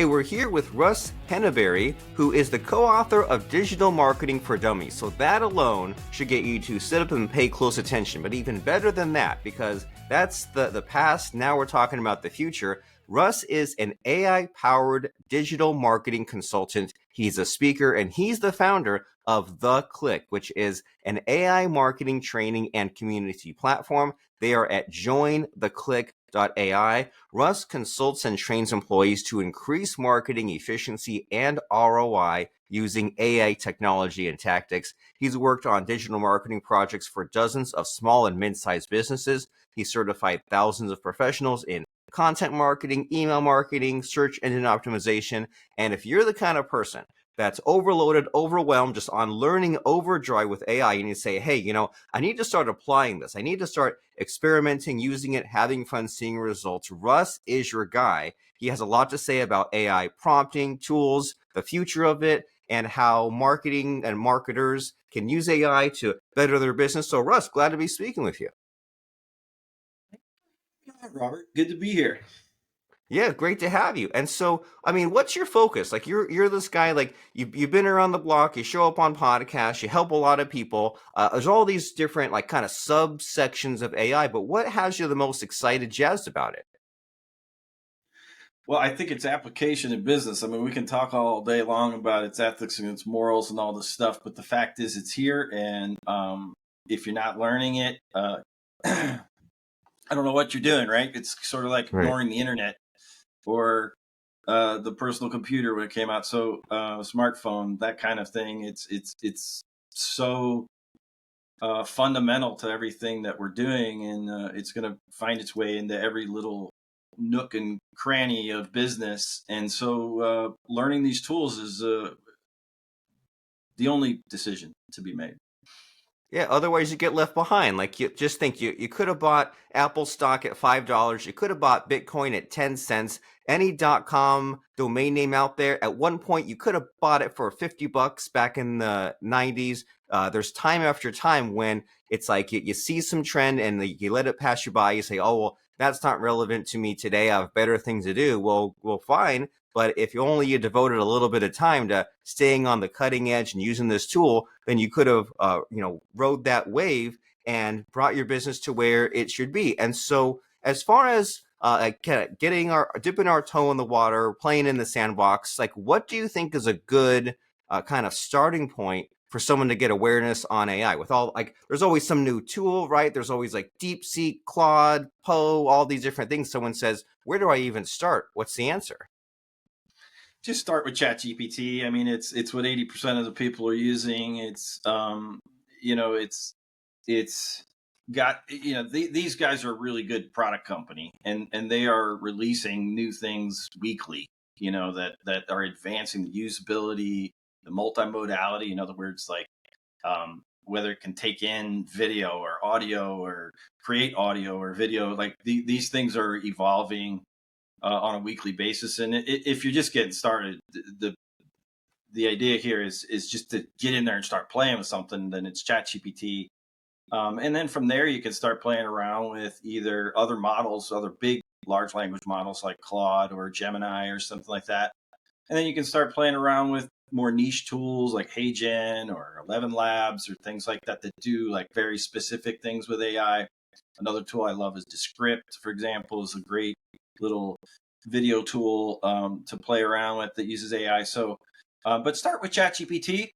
Hey, we're here with Russ Henneberry, who is the co-author of Digital Marketing for Dummies. So that alone should get you to sit up and pay close attention. But even better than that, because that's the past, now we're talking about the future. Russ is an AI-powered digital marketing consultant. He's a speaker, and he's the founder of theCLICK, which is an AI marketing training and community platform. They are at jointheclick.ai. Russ consults and trains employees to increase marketing efficiency and ROI using AI technology and tactics. He's worked on digital marketing projects for dozens of small and mid-sized businesses. He's certified thousands of professionals in content marketing, email marketing, search engine optimization. And if you're the kind of person that's overloaded, overwhelmed, just on learning overdrive with AI, and you say, hey, I need to start applying this. I need to start experimenting, using it, having fun, seeing results. Russ is your guy. He has a lot to say about AI prompting tools, the future of it, and how marketing and marketers can use AI to better their business. So Russ, glad to be speaking with you. Robert, good to be here. Yeah, great to have you. And so, what's your focus? Like you're this guy, like you've been around the block, you show up on podcasts, you help a lot of people. There's all these different like kind of subsections of AI, but what has you the most excited, jazzed about it? Well, I think it's application in business. I mean, we can talk all day long about its ethics and its morals and all this stuff, but the fact is it's here. And if you're not learning it, I don't know what you're doing, right? It's sort of like Right. ignoring the internet or the personal computer when it came out. So smartphone, that kind of thing. It's so fundamental to everything that we're doing, and it's going to find its way into every little nook and cranny of business. And so learning these tools is the only decision to be made. Yeah, otherwise you get left behind. Like you just think you could have bought Apple stock at $5, you could have bought Bitcoin at 10 cents, any .com domain name out there. At one point you could have bought it for $50 back in the 90s. There's time after time when it's like you see some trend and you let it pass you by. You say, oh, well, that's not relevant to me today. I have better things to do. Well, fine. But if you devoted a little bit of time to staying on the cutting edge and using this tool, then you could have, rode that wave and brought your business to where it should be. And so, as far as dipping our toe in the water, playing in the sandbox, like what do you think is a good kind of starting point for someone to get awareness on AI? With all like, there's always some new tool, right? There's always like DeepSeek, Claude, Poe, all these different things. Someone says, where do I even start? What's the answer? Just start with ChatGPT. I mean, it's what 80% of the people are using. It's it's got these guys are a really good product company, and they are releasing new things weekly. That are advancing the usability, the multimodality. In other words, like whether it can take in video or audio or create audio or video, like these things are evolving on a weekly basis. And if you're just getting started, the idea here is just to get in there and start playing with something. Then it's ChatGPT, and then from there you can start playing around with either other models, other big large language models like Claude or Gemini or something like that. And then you can start playing around with more niche tools like HeyGen or 11 Labs or things like that do like very specific things with AI. Another tool I love is Descript, for example, is a great little video tool to play around with that uses AI. So, but start with ChatGPT.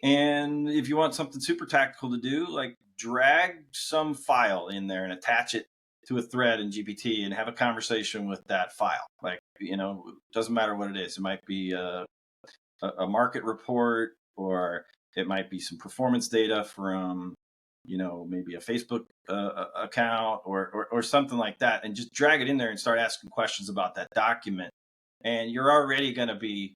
And if you want something super tactical to do, like drag some file in there and attach it to a thread in GPT and have a conversation with that file. Like, doesn't matter what it is. It might be a market report, or it might be some performance data from, maybe a Facebook account or something like that, and just drag it in there and start asking questions about that document. And you're already going to be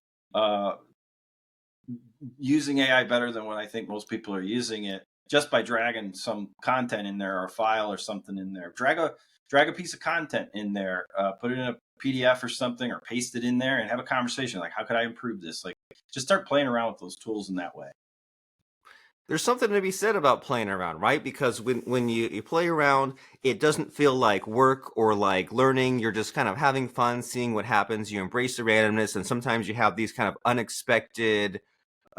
using AI better than what I think most people are using it, just by dragging some content in there or a file or something in there. Drag a piece of content in there, put it in a PDF or something, or paste it in there and have a conversation. Like, how could I improve this? Like, just start playing around with those tools in that way. There's something to be said about playing around, right? Because when you play around, it doesn't feel like work or like learning. You're just kind of having fun, seeing what happens. You embrace the randomness, and sometimes you have these kind of unexpected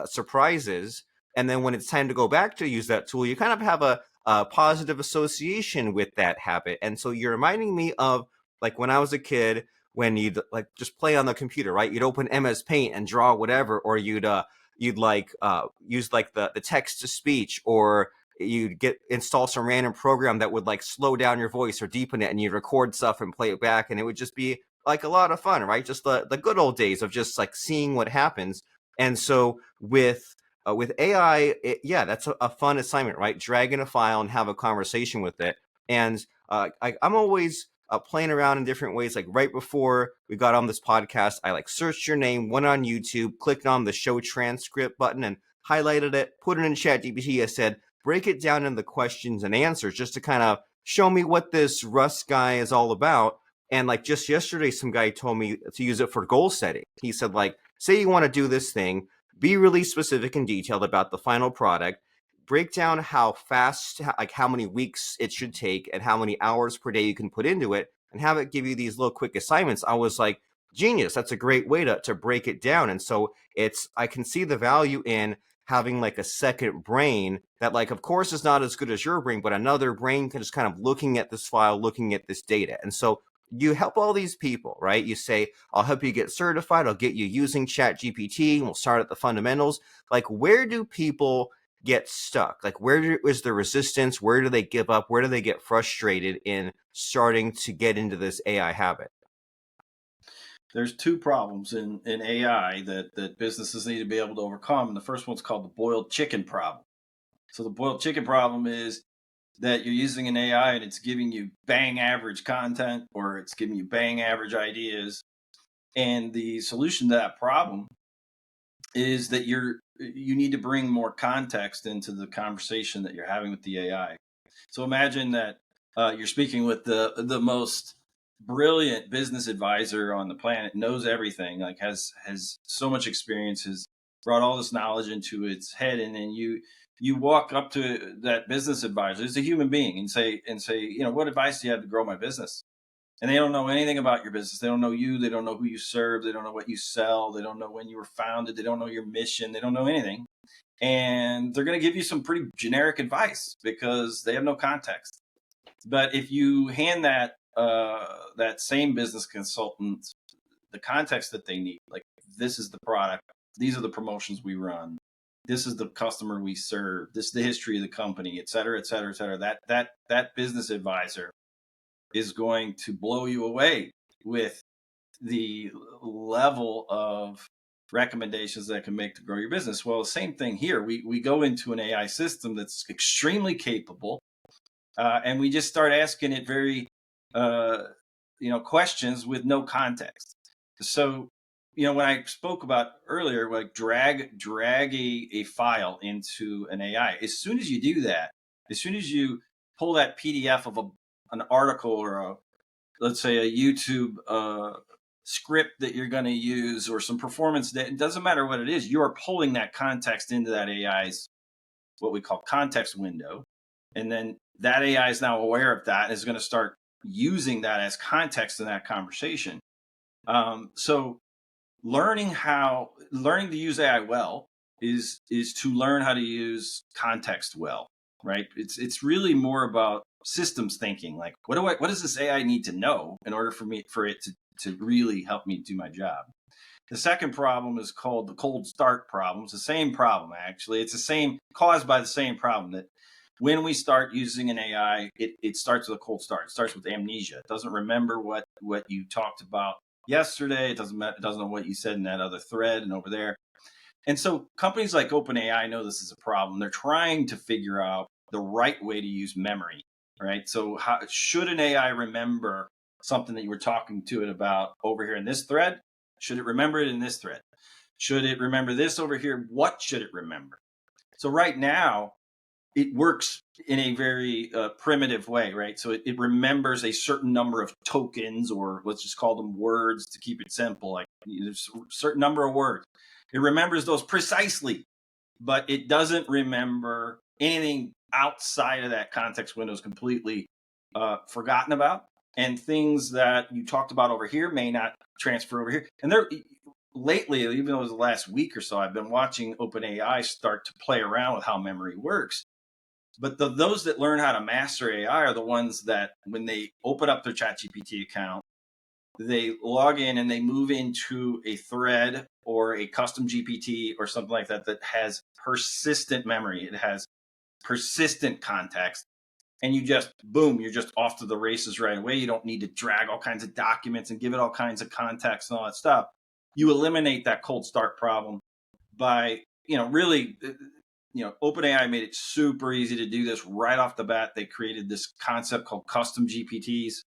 surprises. And then when it's time to go back to use that tool, you kind of have a positive association with that habit. And so you're reminding me of like when I was a kid, when you'd like just play on the computer, right? You'd open MS Paint and draw whatever, or you'd like use like the text to speech, or you'd get install some random program that would like slow down your voice or deepen it, and you'd record stuff and play it back, and it would just be like a lot of fun, right? Just the good old days of just like seeing what happens. And so with AI, yeah, that's a fun assignment, right? Drag in a file and have a conversation with it. And I'm always playing around in different ways. Like right before we got on this podcast, I like searched your name, went on YouTube, clicked on the show transcript button, and highlighted it, put it in ChatGPT. I said, break it down into questions and answers just to kind of show me what this Russ guy is all about. And like just yesterday, some guy told me to use it for goal setting. He said, like, say you want to do this thing, be really specific and detailed about the final product, break down how fast, like how many weeks it should take and how many hours per day you can put into it, and have it give you these little quick assignments. I was like, genius. That's a great way to break it down. And so I can see the value in having like a second brain that, like, of course is not as good as your brain, but another brain can just kind of looking at this file, looking at this data. And so you help all these people, right? You say, I'll help you get certified. I'll get you using ChatGPT, and we'll start at the fundamentals. Like, where do people get stuck? Like, is the resistance? Where do they give up? Where do they get frustrated in starting to get into this AI habit? There's two problems in AI that businesses need to be able to overcome. And the first one's called the boiled chicken problem. So the boiled chicken problem is that you're using an AI and it's giving you bang average content, or it's giving you bang average ideas. And the solution to that problem is that you need to bring more context into the conversation that you're having with the AI. So imagine that you're speaking with the most brilliant business advisor on the planet, knows everything, like has so much experience, has brought all this knowledge into its head, and then you walk up to that business advisor, it's a human being, and say, what advice do you have to grow my business? And they don't know anything about your business. They don't know you. They don't know who you serve. They don't know what you sell. They don't know when you were founded. They don't know your mission. They don't know anything. And they're going to give you some pretty generic advice because they have no context. But if you hand that same business consultant the context that they need, like, this is the product, these are the promotions we run, this is the customer we serve, this is the history of the company, et cetera, et cetera, et cetera, that business advisor is going to blow you away with the level of recommendations that can make to grow your business. Well, the same thing here. We go into an AI system that's extremely capable, and we just start asking it very, questions with no context. So, when I spoke about earlier, like drag a file into an AI. As soon as you do that, as soon as you pull that PDF of an article or let's say a YouTube script that you're going to use, or some performance that, it doesn't matter what it is, you are pulling that context into that AI's what we call context window. And then that AI is now aware of that and is going to start using that as context in that conversation. So learning to use AI well is to learn how to use context well, right? It's really more about systems thinking. Like, what does this AI need to know in order for it to really help me do my job? The second problem is called the cold start problem. It's the same problem, actually. It's the same, caused by the same problem, that when we start using an AI, it starts with a cold start. It starts with amnesia. It doesn't remember what you talked about yesterday. It doesn't know what you said in that other thread and over there. And so companies like OpenAI know this is a problem. They're trying to figure out the right way to use memory, right? So should an AI remember something that you were talking to it about over here in this thread? Should it remember it in this thread? Should it remember this over here? What should it remember? So right now, it works in a very primitive way, right? So it remembers a certain number of tokens, or let's just call them words to keep it simple. Like, there's a certain number of words. It remembers those precisely. but it doesn't remember anything outside of that context window is completely forgotten about. And things that you talked about over here may not transfer over here. And there, lately, even though it was the last week or so, I've been watching OpenAI start to play around with how memory works. But those that learn how to master AI are the ones that, when they open up their ChatGPT account, they log in and they move into a thread or a custom GPT or something like that that has persistent memory. It has persistent context. And you just, boom, you're just off to the races right away. You don't need to drag all kinds of documents and give it all kinds of context and all that stuff. You eliminate that cold start problem by, really, OpenAI made it super easy to do this right off the bat. They created this concept called custom GPTs.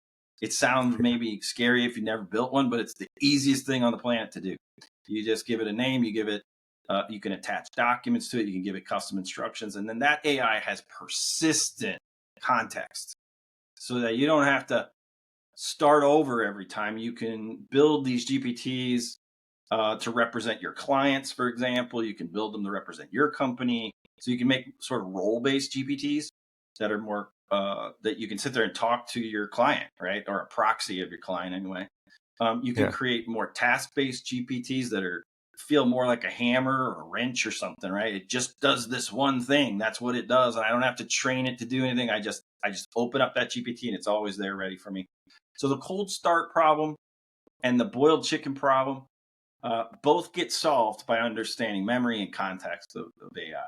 It sounds maybe scary if you never built one, but it's the easiest thing on the planet to do. You just give it a name, you give it, you can attach documents to it, you can give it custom instructions, and then that AI has persistent context so that you don't have to start over every time. You can build these GPTs to represent your clients, for example. You can build them to represent your company. So you can make sort of role-based GPTs that are more, that you can sit there and talk to your client, right? Or a proxy of your client anyway. You can Yeah. create more task-based GPTs that feel more like a hammer or a wrench or something, right? It just does this one thing. That's what it does. And I don't have to train it to do anything. I just open up that GPT and it's always there ready for me. So the cold start problem and the boiled chicken problem both get solved by understanding memory and context of AI.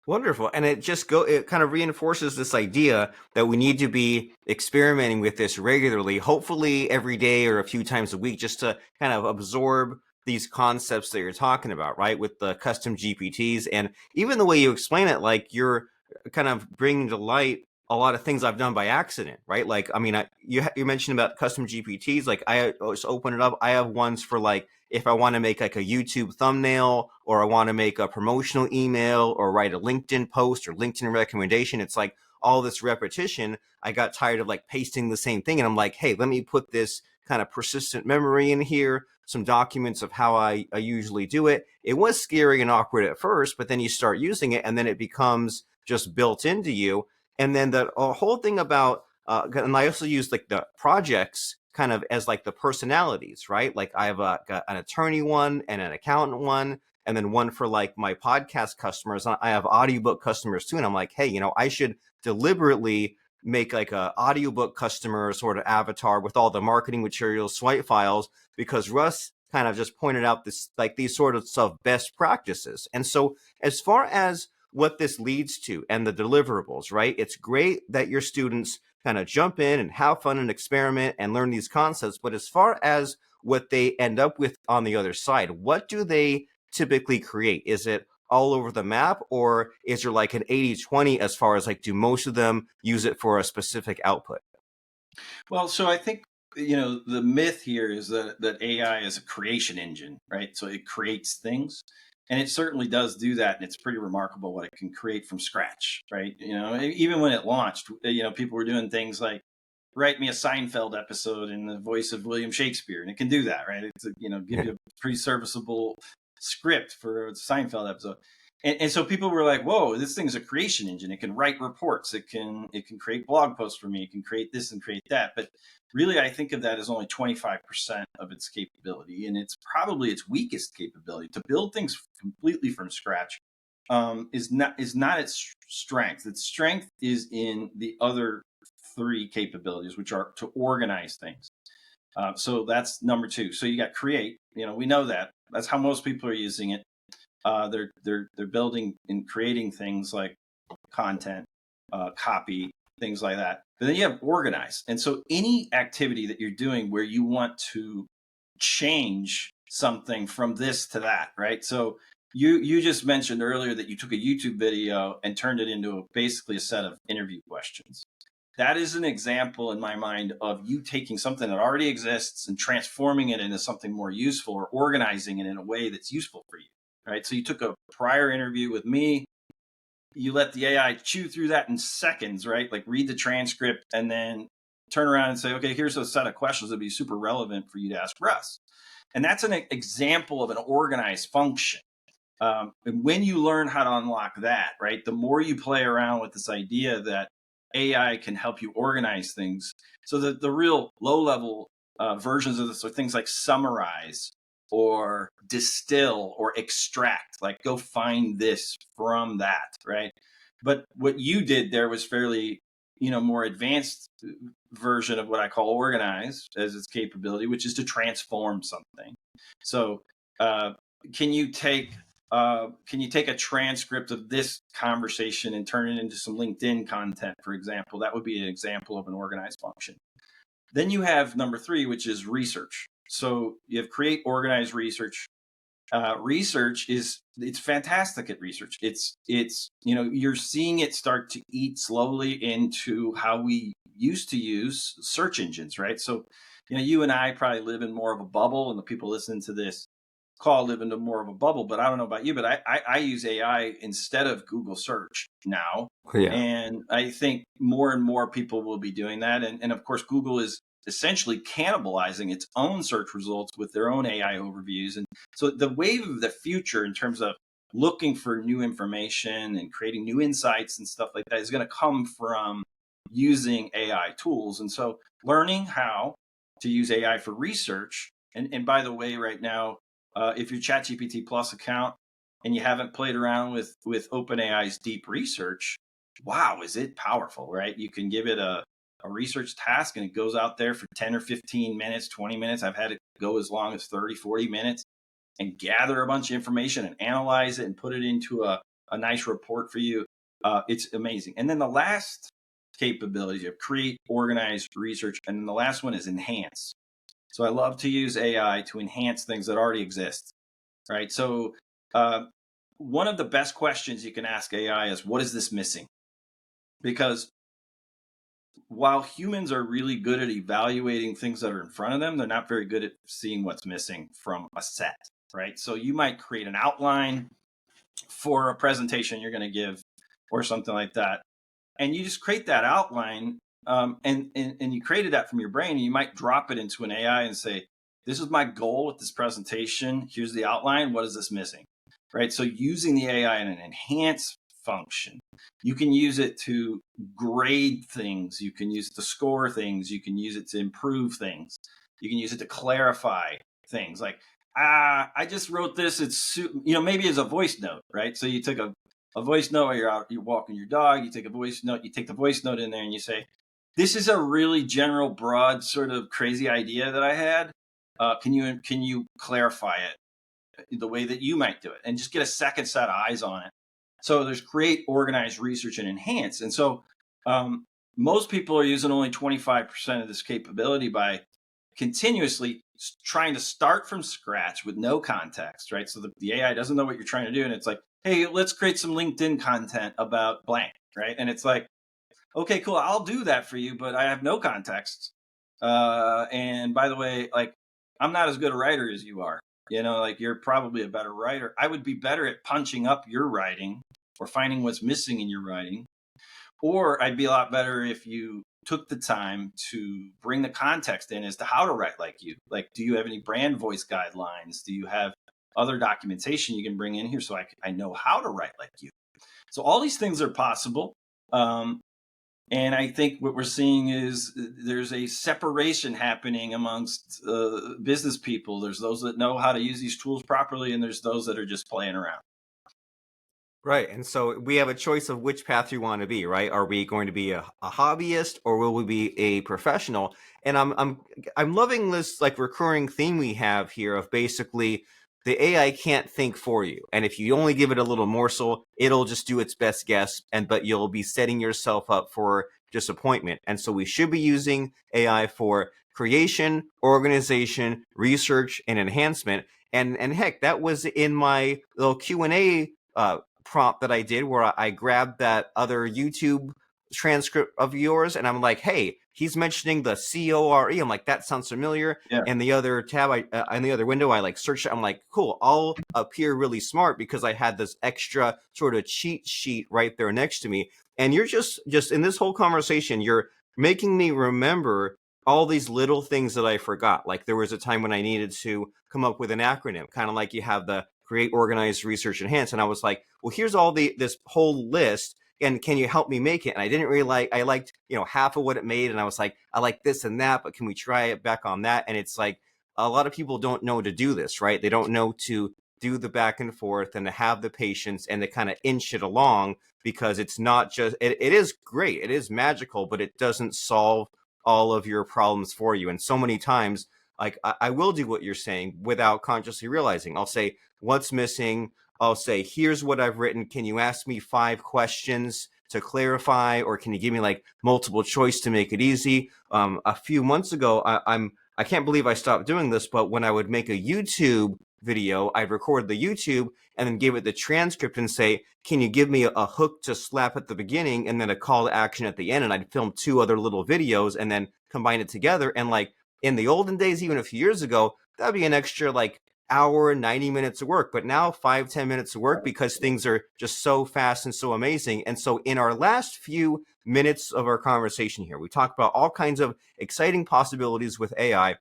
Wonderful. And it kind of reinforces this idea that we need to be experimenting with this regularly, hopefully every day or a few times a week, just to kind of absorb these concepts that you're talking about, right? With the custom GPTs. And even the way you explain it, like you're kind of bringing to light a lot of things I've done by accident, right? Like, I mean, you mentioned about custom GPTs. Like, I just open it up. I have ones for, like, if I want to make like a YouTube thumbnail, or I want to make a promotional email, or write a LinkedIn post or LinkedIn recommendation. It's like all this repetition. I got tired of like pasting the same thing. And I'm like, hey, let me put this kind of persistent memory in here, some documents of how I usually do it. It was scary and awkward at first, but then you start using it and then it becomes just built into you. And then the whole thing about, and I also use like the projects kind of as like the personalities, right? Like I have got an attorney one and an accountant one, and then one for like my podcast customers. I have audiobook customers too. And I'm like, hey, I should deliberately make like a audiobook customer sort of avatar with all the marketing materials, swipe files, because Russ kind of just pointed out this, like these sort of best practices. And so as far as what this leads to and the deliverables, right? It's great that your students kind of jump in and have fun and experiment and learn these concepts. But as far as what they end up with on the other side, what do they typically create? Is it all over the map, or is there like an 80-20 as far as like, do most of them use it for a specific output? Well, so I think, the myth here is that AI is a creation engine, right? So it creates things. And it certainly does do that. And it's pretty remarkable what it can create from scratch, right? Even when it launched, people were doing things like, write me a Seinfeld episode in the voice of William Shakespeare. And it can do that, right? It's, give you a pretty serviceable script for a Seinfeld episode. And so people were like, whoa, this thing's a creation engine. It can write reports. It can create blog posts for me. It can create this and create that. But really, I think of that as only 25% of its capability. And it's probably its weakest capability. To build things completely from scratch is not its strength. Its strength is in the other three capabilities, which are to organize things. So that's number two. So you got create. We know that. That's how most people are using it. They're building and creating things like content, copy, things like that. But then you have organize. And so any activity that you're doing where you want to change something from this to that, right? So you just mentioned earlier that you took a YouTube video and turned it into basically a set of interview questions. That is an example in my mind of you taking something that already exists and transforming it into something more useful, or organizing it in a way that's useful for you, right? So you took a prior interview with me, you let the AI chew through that in seconds, right? Like read the transcript and then turn around and say, okay, here's a set of questions that'd be super relevant for you to ask Russ. And that's an example of an organized function. And when you learn how to unlock that, right, the more you play around with this idea that AI can help you organize things. So the real low level versions of this are things like summarize or distill or extract, like go find this from that, right? But what you did there was fairly, more advanced version of what I call organize as its capability, which is to transform something. So uh, can you take a transcript of this conversation and turn it into some LinkedIn content, for example? That would be an example of an organized function. Then you have number 3, which is research. So you have create, organize, research. Research it's fantastic at research. It's you're seeing it start to eat slowly into how we used to use search engines, right? So you and I probably live in more of a bubble, and the people listening to this call live into more of a bubble. But I don't know about you, but I use AI instead of Google search now. Yeah. And I think more and more people will be doing that. And of course, Google is essentially cannibalizing its own search results with their own AI overviews. And so the wave of the future in terms of looking for new information and creating new insights and stuff like that is going to come from using AI tools. And so learning how to use AI for research. And by the way, right now, if your ChatGPT Plus account and you haven't played around with OpenAI's deep research, wow, is it powerful, right? You can give it a research task and it goes out there for 10 or 15 minutes, 20 minutes. I've had it go as long as 30, 40 minutes and gather a bunch of information and analyze it and put it into a nice report for you. It's amazing. And then the last capability of create, organize, research. And then the last one is enhance. So I love to use AI to enhance things that already exist, right? So one of the best questions you can ask AI is, what is this missing? Because while humans are really good at evaluating things that are in front of them, they're not very good at seeing what's missing from a set, right? So you might create an outline for a presentation you're going to give or something like that. And you just create that outline and you created that from your brain, and you might drop it into an AI and say, this is my goal with this presentation. Here's the outline. What is this missing? Right. So using the AI in an enhance function, you can use it to grade things. You can use it to score things. You can use it to improve things. You can use it to clarify things like, I just wrote this. It's, maybe as a voice note, right? So you took a voice note, or you're walking your dog, you take a voice note, you take the voice note in there and you say, this is a really general, broad sort of crazy idea that I had. Can you clarify it the way that you might do it, and just get a second set of eyes on it? So there's create, organize, research, and enhance. And so most people are using only 25% of this capability by continuously trying to start from scratch with no context, right? So the AI doesn't know what you're trying to do. And it's like, hey, let's create some LinkedIn content about blank, right? And it's like, okay, cool, I'll do that for you, but I have no context. And by the way, like, I'm not as good a writer as you are. Like, you're probably a better writer. I would be better at punching up your writing or finding what's missing in your writing. Or I'd be a lot better if you took the time to bring the context in as to how to write like you. Like, do you have any brand voice guidelines? Do you have other documentation you can bring in here so I know how to write like you? So all these things are possible. And I think what we're seeing is there's a separation happening amongst business people. There's those that know how to use these tools properly, and there's those that are just playing around. Right. And so we have a choice of which path we want to be, right? Are we going to be a hobbyist, or will we be a professional? And I'm loving this like recurring theme we have here of basically the AI can't think for you. And if you only give it a little morsel, it'll just do its best guess, but you'll be setting yourself up for disappointment. And so we should be using AI for creation, organization, research, and enhancement. And heck, that was in my little Q&A prompt that I did, where I grabbed that other YouTube transcript of yours, and I'm like, hey, he's mentioning the CORE. I'm like, that sounds familiar. Yeah. And the other tab, in the other window, I like searched it. I'm like, cool, I'll appear really smart because I had this extra sort of cheat sheet right there next to me. And you're just in this whole conversation, you're making me remember all these little things that I forgot. Like, there was a time when I needed to come up with an acronym, kind of like you have the create, organize, research, enhance. And I was like, well, here's all this whole list. And can you help me make it? And I didn't really I liked, half of what it made. And I was like, I like this and that, but can we try it back on that? And it's like, a lot of people don't know to do this, right? They don't know to do the back and forth and to have the patience and to kind of inch it along, because it's not just, it is great. It is magical, but it doesn't solve all of your problems for you. And so many times, like I will do what you're saying without consciously realizing. I'll say, what's missing? I'll say, here's what I've written. Can you ask me 5 questions to clarify, or can you give me like multiple choice to make it easy? A few months ago, I can't believe I stopped doing this, but when I would make a YouTube video, I'd record the YouTube and then give it the transcript and say, can you give me a hook to slap at the beginning and then a call to action at the end? And I'd film 2 other little videos and then combine it together. And like in the olden days, even a few years ago, that'd be an extra like hour, 90 minutes of work. But now 5-10 minutes of work, because things are just so fast and so amazing. And so in our last few minutes of our conversation here, we talked about all kinds of exciting possibilities with AI.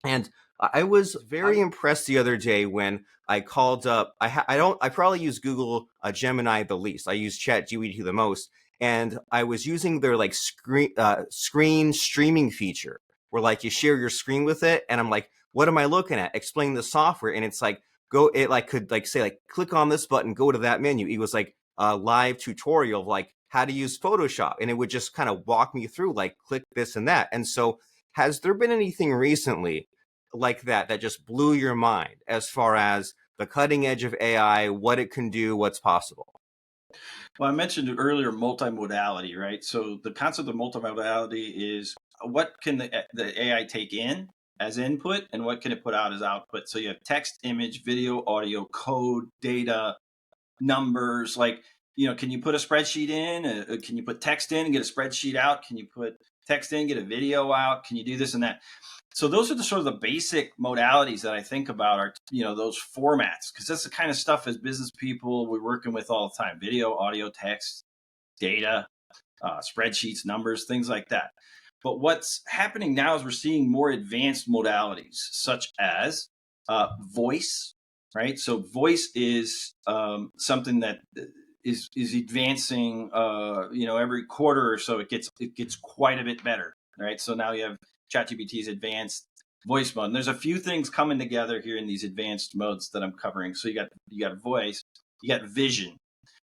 And I was very impressed the other day when I called up. I probably use Google Gemini the least. I use ChatGPT the most, and I was using their like screen streaming feature, where like you share your screen with it, and I'm like, what am I looking at? Explain the software, and it's like it like could like say like click on this button, go to that menu. It was like a live tutorial of like how to use Photoshop, and it would just kind of walk me through like click this and that. And so, has there been anything recently like that just blew your mind as far as the cutting edge of AI, what it can do, what's possible? Well, I mentioned earlier multimodality, right? So the concept of multimodality is what can the AI take in as input and what can it put out as output. So you have text, image, video, audio, code, data, numbers. Like, can you put a spreadsheet in? Can you put text in and get a spreadsheet out? Can you put text in, get a video out? Can you do this and that? So those are the sort of the basic modalities that I think about are, those formats, because that's the kind of stuff as business people we're working with all the time: video, audio, text, data, spreadsheets, numbers, things like that. But what's happening now is we're seeing more advanced modalities, such as voice, right? So voice is something that is advancing. Every quarter or so, it gets quite a bit better, right? So now you have ChatGPT's advanced voice mode. And there's a few things coming together here in these advanced modes that I'm covering. So you got voice, you got vision.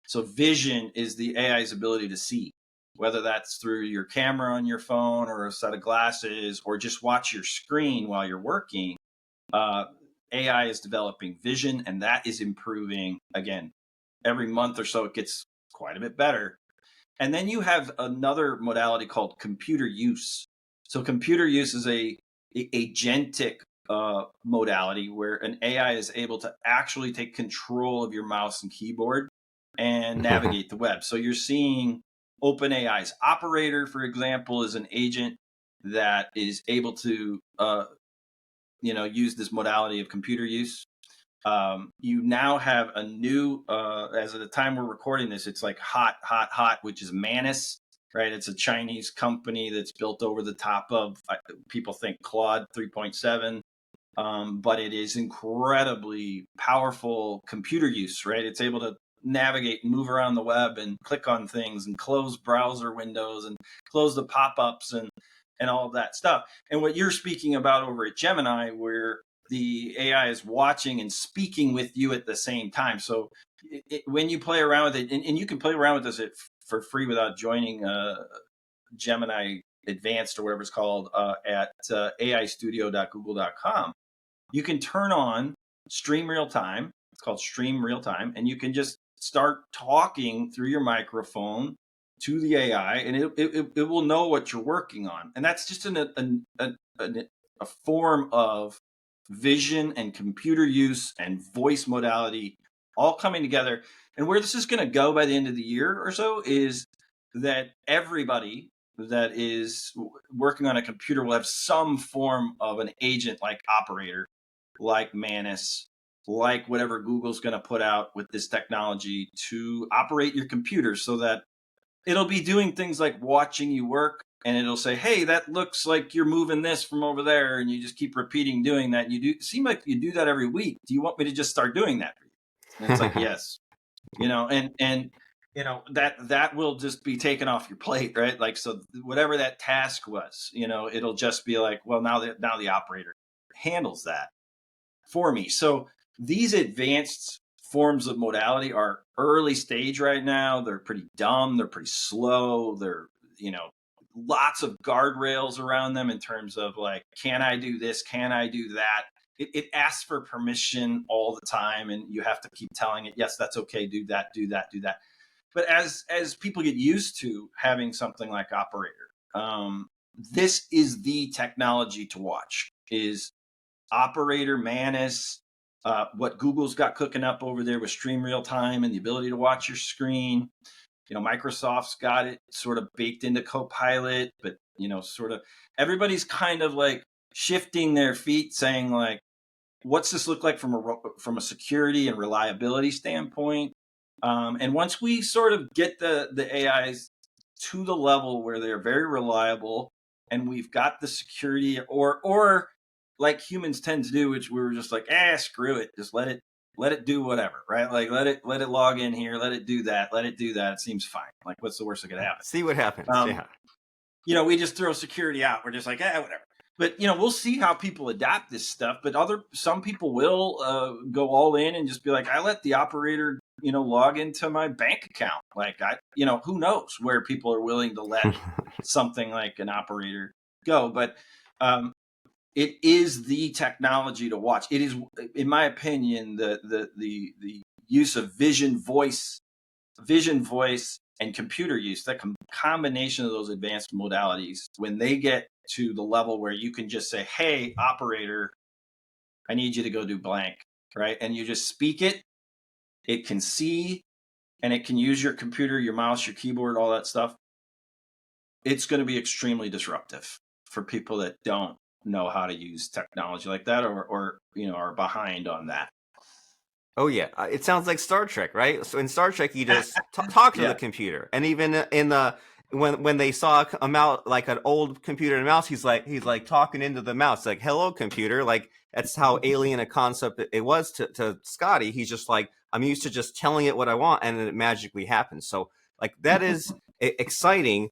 So vision is the AI's ability to see, whether that's through your camera on your phone or a set of glasses or just watch your screen while you're working. AI is developing vision, and that is improving. Again, every month or so, it gets quite a bit better. And then you have another modality called computer use. So computer use is a agentic modality where an AI is able to actually take control of your mouse and keyboard and navigate the web. So you're seeing OpenAI's operator, for example, is an agent that is able to use this modality of computer use. You now have a new, as of the time we're recording this, it's like hot, which is Manus, right? It's a Chinese company that's built over the top of, people think Claude 3.7, but it is incredibly powerful computer use, right? It's able to navigate and move around the web and click on things and close browser windows and close the pop-ups and all of that stuff. And what you're speaking about over at Gemini, where the AI is watching and speaking with you at the same time. So when you play around with it, and you can play around with this for free without joining Gemini Advanced or whatever it's called at aistudio.google.com, you can turn on Stream Real Time. It's called Stream Real Time, and you can just start talking through your microphone to the AI, and it will know what you're working on. And that's just a form of vision and computer use and voice modality all coming together. And where this is going to go by the end of the year or so is that everybody that is working on a computer will have some form of an agent like operator, like Manus, like whatever Google's going to put out with this technology to operate your computer, so that it'll be doing things like watching you work, and it'll say, hey, that looks like you're moving this from over there. And you just keep repeating doing that. You seem like you do that every week. Do you want me to just start doing that for you? And it's like, yes, and that will just be taken off your plate, right? Like, so whatever that task was, it'll just be like, well, now the operator handles that for me. So these advanced forms of modality are early stage right now. They're pretty dumb. They're pretty slow. They're, lots of guardrails around them in terms of like, can I do this? Can I do that? It asks for permission all the time, and you have to keep telling it, yes, that's okay. Do that, do that, do that. But as people get used to having something like Operator, this is the technology to watch. Is Operator, Manus, what Google's got cooking up over there with Stream Real Time and the ability to watch your screen. Microsoft's got it sort of baked into Copilot, but sort of everybody's kind of like shifting their feet, saying like, what's this look like from a security and reliability standpoint? And once we sort of get the AIs to the level where they're very reliable, and we've got the security, or like humans tend to do, which we were just like, screw it, just let it do whatever, right? Like let it log in here, let it do that, It seems fine. Like, what's the worst that could happen? See what happens. Um, Yeah. we just throw security out. We're just like, whatever. But we'll see how people adapt this stuff. But some people will go all in and just be like, I let the operator log into my bank account. Like, who knows where people are willing to let something like an operator go. But it is the technology to watch. It is, in my opinion, the use of vision, voice, and computer use, that combination of those advanced modalities, when they get to the level where you can just say, hey, operator, I need you to go do blank, right? And you just speak it, it can see, and it can use your computer, your mouse, your keyboard, all that stuff. It's going to be extremely disruptive for people that don't know how to use technology like that, or are behind on that. Oh yeah, it sounds like Star Trek, right? So in Star Trek, you just talk to Yeah. the computer, and even in the when they saw a mouse, like an old computer and mouse, he's like talking into the mouse, like, "Hello, computer." Like, that's how alien a concept it was to Scotty. He's just like, I'm used to just telling it what I want, and then it magically happens. So like that is exciting.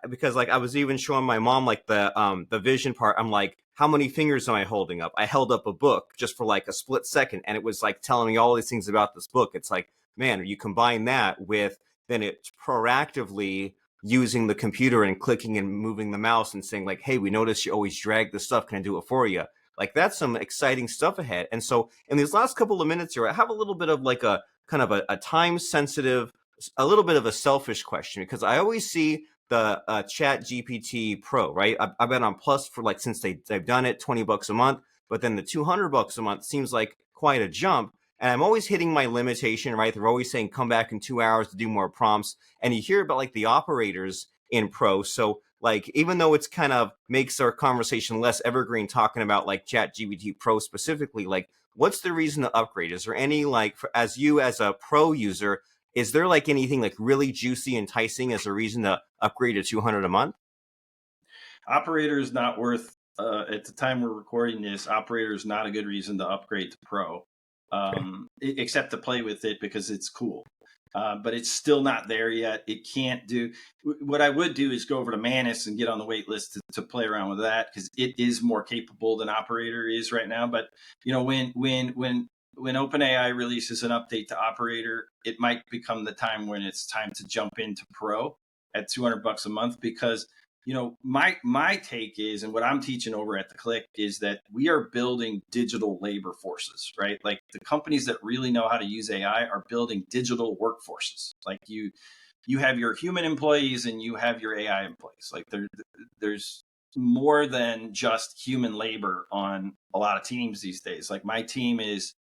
Because like I was even showing my mom like the vision part. I'm like, how many fingers am I holding up? I held up a book just for like a split second, and it was like telling me all these things about this book. It's like, man, you combine that with then it proactively using the computer and clicking and moving the mouse and saying like, hey, we notice you always drag this stuff. Can I do it for you? Like, that's some exciting stuff ahead. And so in these last couple of minutes here, I have a little bit of like a kind of a time sensitive, a little bit of a selfish question, because I always see the ChatGPT Pro, right? I've been on Plus for like since they've done it, $20 a month, but then the $200 a month seems like quite a jump. And I'm always hitting my limitation, right? They're always saying come back in 2 hours to do more prompts. And you hear about like the operators in Pro. So like, even though it's kind of makes our conversation less evergreen talking about like ChatGPT Pro specifically, like what's the reason to upgrade? Is there any like, as you as a Pro user, is there like anything like really juicy, enticing as a reason to upgrade to $200 a month? Operator is not worth, at the time we're recording this, Operator is not a good reason to upgrade to Pro, except to play with it because it's cool. But it's still not there yet. It can't do. What I would do is go over to Manus and get on the wait list to play around with that, because it is more capable than Operator is right now. But when OpenAI releases an update to Operator, it might become the time when it's time to jump into Pro at $200 a month, because my take is, and what I'm teaching over at theCLICK, is that we are building digital labor forces, right? Like, the companies that really know how to use AI are building digital workforces. Like, you have your human employees and you have your AI employees. Like, there's more than just human labor on a lot of teams these days. Like, my team is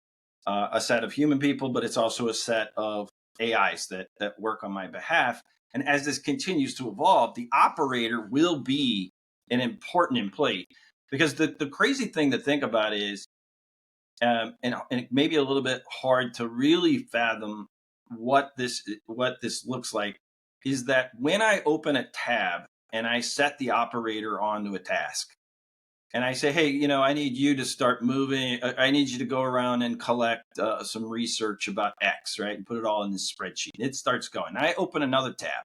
a set of human people, but it's also a set of AIs that work on my behalf. And as this continues to evolve, the operator will be an important employee, because the crazy thing to think about is, and it may be a little bit hard to really fathom what this looks like, is that when I open a tab and I set the operator onto a task, and I say, hey, I need you to start moving. I need you to go around and collect some research about X, right? And put it all in this spreadsheet. It starts going. I open another tab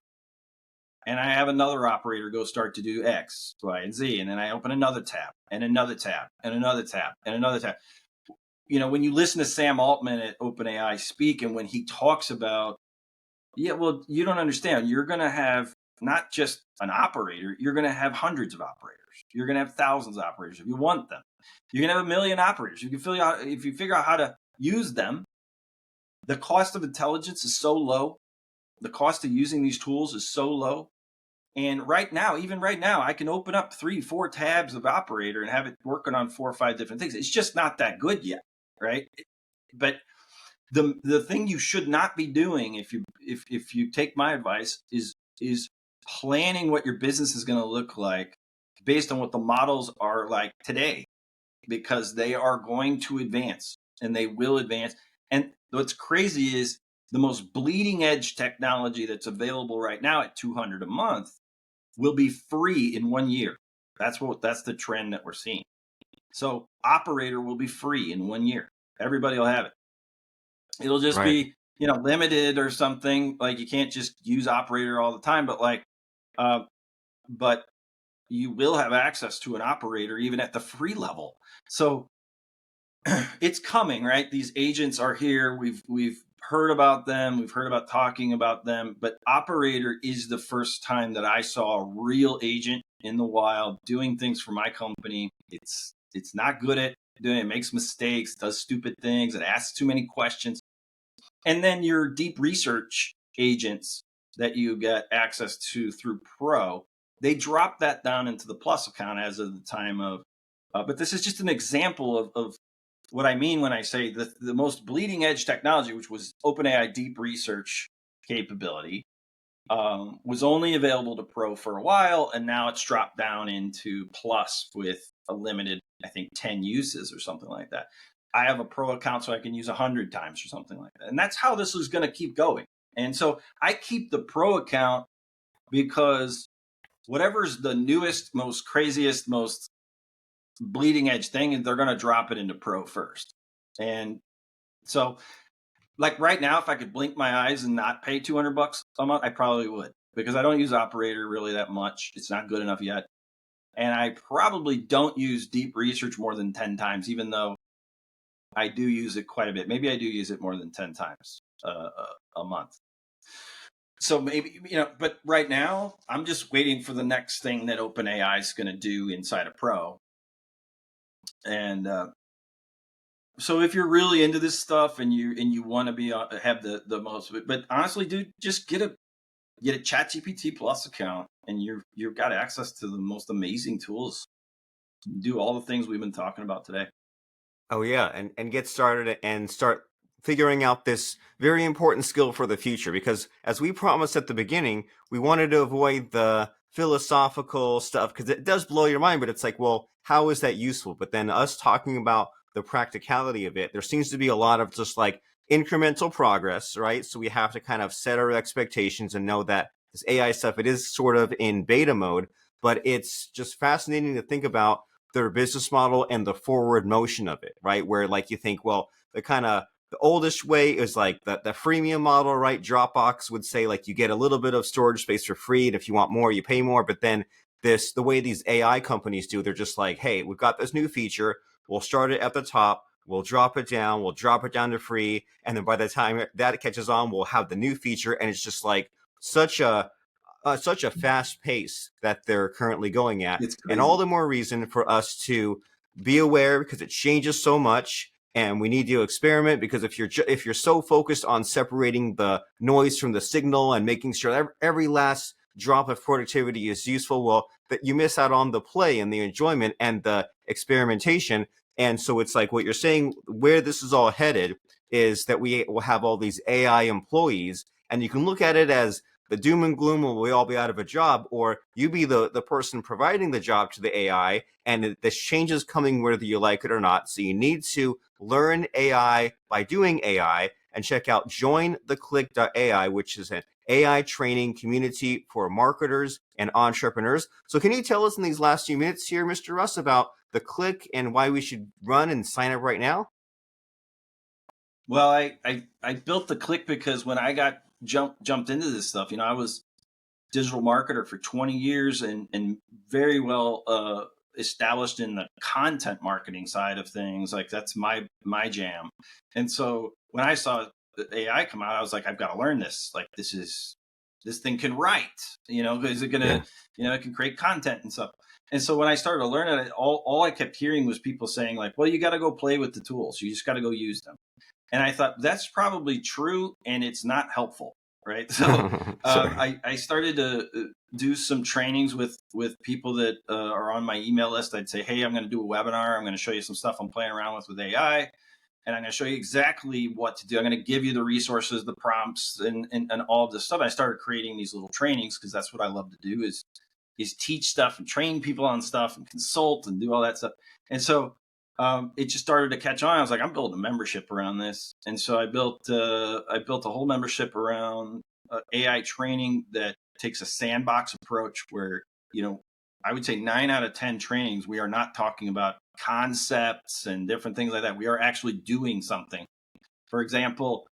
and I have another operator go start to do X, Y, and Z. And then I open another tab and another tab and another tab and another tab. When you listen to Sam Altman at OpenAI speak, and when he talks about, yeah, well, you don't understand. You're going to have not just an operator, you're going to have hundreds of operators. You're going to have thousands of operators if you want them. You're going to have 1 million operators. If you figure out how to use them, the cost of intelligence is so low. The cost of using these tools is so low. And even right now, I can open up 3-4 tabs of operator and have it working on 4 or 5 different things. It's just not that good yet, right? But the thing you should not be doing, if you take my advice, is planning what your business is going to look like based on what the models are like today, because they are going to advance and they will advance. And what's crazy is the most bleeding edge technology that's available right now at $200 a month will be free in 1 year. That's the trend that we're seeing. So operator will be free in 1 year. Everybody will have it. It'll just Right. be, limited or something. Like, you can't just use operator all the time, but you will have access to an operator even at the free level. So it's coming, right? These agents are here. We've heard about them. We've heard about talking about them, but operator is the first time that I saw a real agent in the wild doing things for my company. It's not good at doing it. It makes mistakes, does stupid things, it asks too many questions. And then your deep research agents that you get access to through Pro, they drop that down into the Plus account as of the time of. But this is just an example of what I mean when I say the most bleeding edge technology, which was OpenAI deep research capability, was only available to Pro for a while, and now it's dropped down into Plus with a limited, I think, 10 uses or something like that. I have a Pro account so I can use 100 times or something like that. And that's how this is going to keep going. And so I keep the Pro account because whatever's the newest, most craziest, most bleeding edge thing, they're going to drop it into Pro first. And so, like, right now, if I could blink my eyes and not pay $200 a month, I probably would, because I don't use operator really that much. It's not good enough yet. And I probably don't use deep research more than 10 times, even though I do use it quite a bit. Maybe I do use it more than 10 times a month. So maybe, but right now I'm just waiting for the next thing that OpenAI is going to do inside of Pro. And so if you're really into this stuff and you want to be have the most, but honestly, dude, just get a ChatGPT Plus account, and you've got access to the most amazing tools. Do all the things we've been talking about today. Oh yeah, and get started and start figuring out this very important skill for the future, because as we promised at the beginning, we wanted to avoid the philosophical stuff, because it does blow your mind, but it's like, well, how is that useful? But then us talking about the practicality of it, there seems to be a lot of just like incremental progress, right? So we have to kind of set our expectations and know that this AI stuff, it is sort of in beta mode, but it's just fascinating to think about their business model and the forward motion of it, right? Where like you think, well, the oldest way is like the freemium model, right? Dropbox would say like you get a little bit of storage space for free, and if you want more, you pay more. But then the way these AI companies do, they're just like, hey, we've got this new feature. We'll start it at the top. We'll drop it down. We'll drop it down to free. And then by the time that catches on, we'll have the new feature. And it's just like such a fast pace that they're currently going at. It's And crazy. all the more reason for us to be aware, because it changes so much. And we need to experiment, because if you're so focused on separating the noise from the signal and making sure every last drop of productivity is useful, well, that you miss out on the play and the enjoyment and the experimentation. And so it's like what you're saying, where this is all headed is that we will have all these AI employees, and you can look at it as the doom and gloom, will we all be out of a job, or you be the person providing the job to the AI, and this change is coming whether you like it or not. So you need to learn AI by doing AI, and check out jointheclick.ai, which is an AI training community for marketers and entrepreneurs. So can you tell us in these last few minutes here, Mr. Russ, about the Click and why we should run and sign up right now? Well, I built the Click because when I got jumped into this stuff, I was digital marketer for 20 years and very well established in the content marketing side of things. Like that's my jam. And so when I saw the AI come out, I was like, I've got to learn this. Like this thing can write, is it Yeah. gonna, it can create content and stuff. And so when I started to learn it, all I kept hearing was people saying like, well, you got to go play with the tools. You just got to go use them. And I thought that's probably true, and it's not helpful, right? So Sure. I started to do some trainings with people that are on my email list. I'd say, hey, I'm going to do a webinar. I'm going to show you some stuff I'm playing around with AI, and I'm going to show you exactly what to do. I'm going to give you the resources, the prompts, and all of this stuff. I started creating these little trainings because that's what I love to do is teach stuff and train people on stuff and consult and do all that stuff. And so it just started to catch on. I was like, I'm building a membership around this, and so I built a whole membership around AI training that takes a sandbox approach. Where I would say 9 out of 10 trainings we are not talking about concepts and different things like that. We are actually doing something. For example,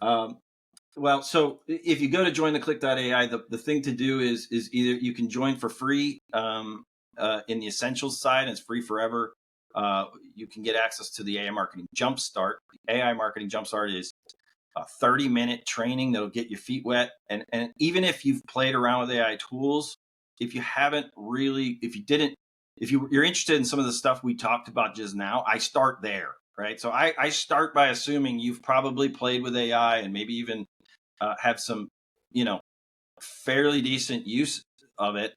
well, so if you go to jointheclick.ai, the thing to do is either you can join for free in the essentials side, and it's free forever. You can get access to the AI Marketing Jumpstart. The AI Marketing Jumpstart is a 30-minute training that'll get your feet wet. And even if you've played around with AI tools, if you haven't really, if you're interested in some of the stuff we talked about just now, I start there, right? So I start by assuming you've probably played with AI and maybe even have some, fairly decent use of it.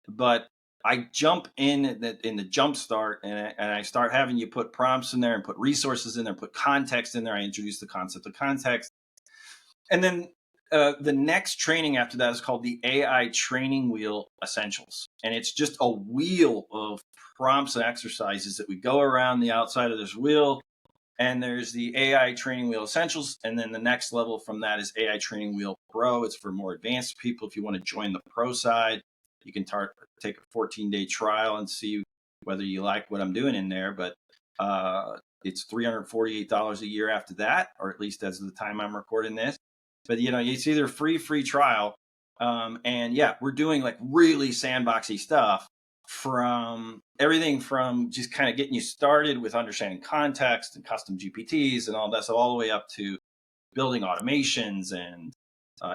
But I jump in the jump start and I start having you put prompts in there and put resources in there, put context in there. I introduce the concept of context. And then the next training after that is called the AI Training Wheel Essentials. And it's just a wheel of prompts and exercises that we go around the outside of this wheel. And there's the AI Training Wheel Essentials. And then the next level from that is AI Training Wheel Pro. It's for more advanced people. If you want to join the pro side, you can take a 14-day trial and see whether you like what I'm doing in there. But it's $348 a year after that, or at least as of the time I'm recording this. But, it's either free trial. And yeah, we're doing like really sandboxy stuff, from everything from just kind of getting you started with understanding context and custom GPTs and all that, so all the way up to building automations and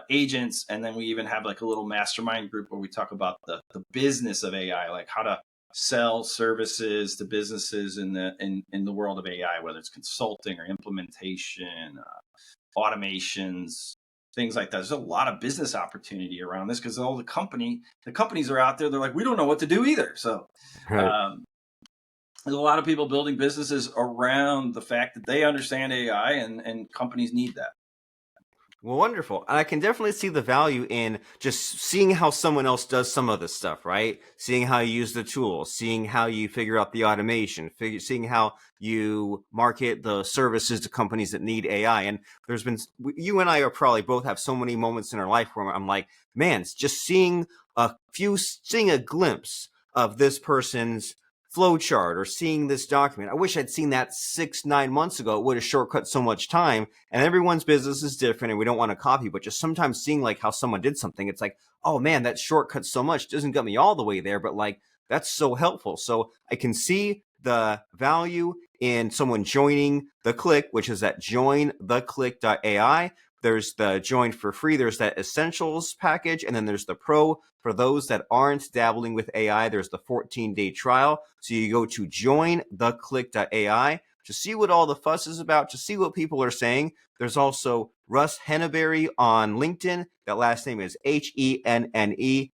agents. And then we even have like a little mastermind group where we talk about the business of AI, like how to sell services to businesses in the world of AI, whether it's consulting or implementation, automations, things like that. There's a lot of business opportunity around this because all the companies are out there. They're like, we don't know what to do either. So Right. there's a lot of people building businesses around the fact that they understand AI, and companies need that. Well, wonderful. And I can definitely see the value in just seeing how someone else does some of this stuff, right? Seeing how you use the tool, seeing how you figure out the automation, seeing how you market the services to companies that need AI. And there's been, you and I are probably both have so many moments in our life where I'm like, man, it's just seeing seeing a glimpse of this person's flowchart or seeing this document. I wish I'd seen that 6-9 months ago. It would have shortcut so much time. And everyone's business is different and we don't want to copy, but just sometimes seeing like how someone did something, it's like, oh man, that shortcuts so much. It doesn't get me all the way there, but like that's so helpful. So I can see the value in someone joining the Click, which is at jointheclick.ai. There's the join for free. There's that essentials package. And then there's the pro for those that aren't dabbling with AI. There's the 14-day trial. So you go to jointheclick.ai to see what all the fuss is about, to see what people are saying. There's also Russ Henneberry on LinkedIn. That last name is Henneberry.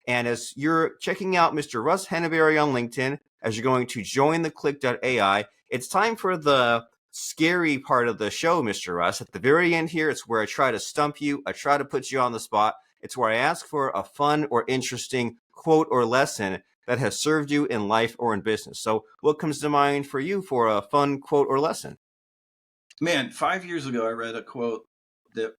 And as you're checking out Mr. Russ Henneberry on LinkedIn, as you're going to jointheclick.ai, it's time for the scary part of the show, Mr. Russ. At the very end here, it's where I try to stump you. I try to put you on the spot. It's where I ask for a fun or interesting quote or lesson that has served you in life or in business. So what comes to mind for you for a fun quote or lesson? Man, 5 years ago, I read a quote that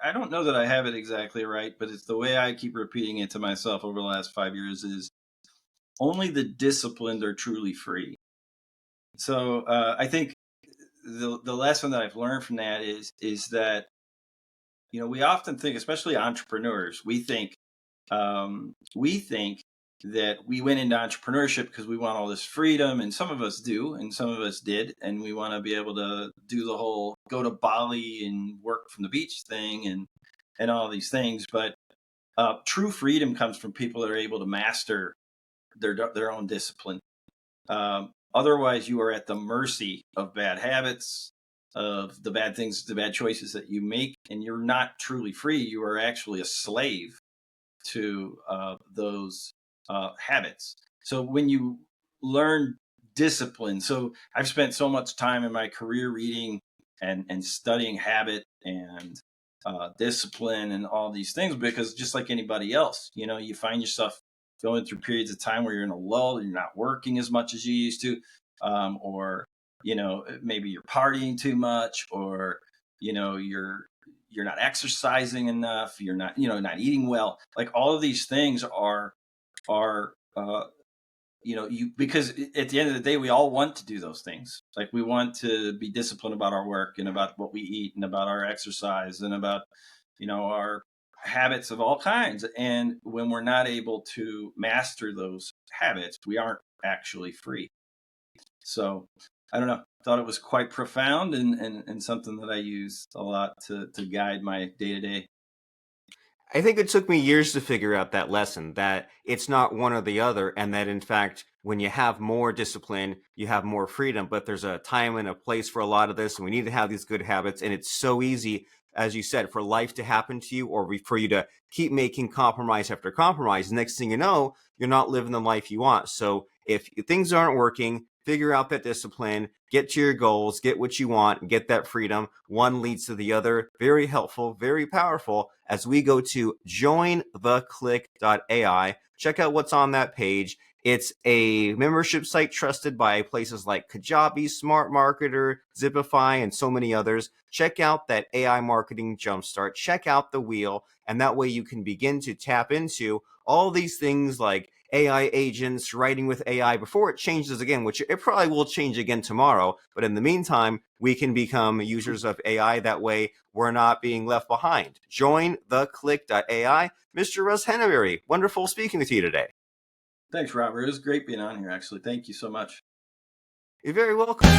I don't know that I have it exactly right, but it's the way I keep repeating it to myself over the last 5 years is only the disciplined are truly free. So I think the lesson that I've learned from that is that, we often think, especially entrepreneurs, we think that we went into entrepreneurship because we want all this freedom, and some of us do, and some of us did, and we want to be able to do the whole go to Bali and work from the beach thing, and all these things. But true freedom comes from people that are able to master their own discipline. Otherwise, you are at the mercy of bad habits, of the bad things, the bad choices that you make, and you're not truly free. You are actually a slave to those habits. So when you learn discipline, so I've spent so much time in my career reading and studying habit and discipline and all these things, because just like anybody else, you find yourself going through periods of time where you're in a lull, you're not working as much as you used to, or maybe you're partying too much, or you're not exercising enough, you're not not eating well. Like, all of these things are because at the end of the day, we all want to do those things. Like, we want to be disciplined about our work and about what we eat and about our exercise and about our habits of all kinds. And when we're not able to master those habits, we aren't actually free. So I don't know. Thought it was quite profound, and something that I use a lot to guide my day to day. I think it took me years to figure out that lesson, that it's not one or the other, and that in fact, when you have more discipline, you have more freedom. But there's a time and a place for a lot of this, and we need to have these good habits. And it's so easy, as you said, for life to happen to you, or for you to keep making compromise after compromise. Next thing you know, you're not living the life you want. So if things aren't working, figure out that discipline, get to your goals, get what you want, and get that freedom. One leads to the other. Very helpful, very powerful. As we go to jointheclick.ai, check out what's on that page. It's a membership site trusted by places like Kajabi, Smart Marketer, Zipify, and so many others. Check out that AI marketing jumpstart. Check out the wheel, and that way you can begin to tap into all these things like AI agents, writing with AI before it changes again, which it probably will change again tomorrow. But in the meantime, we can become users of AI. That way, we're not being left behind. Join theclick.ai. Mr. Russ Henneberry, wonderful speaking with you today. Thanks, Robert. It was great being on here, actually. Thank you so much. You're very welcome.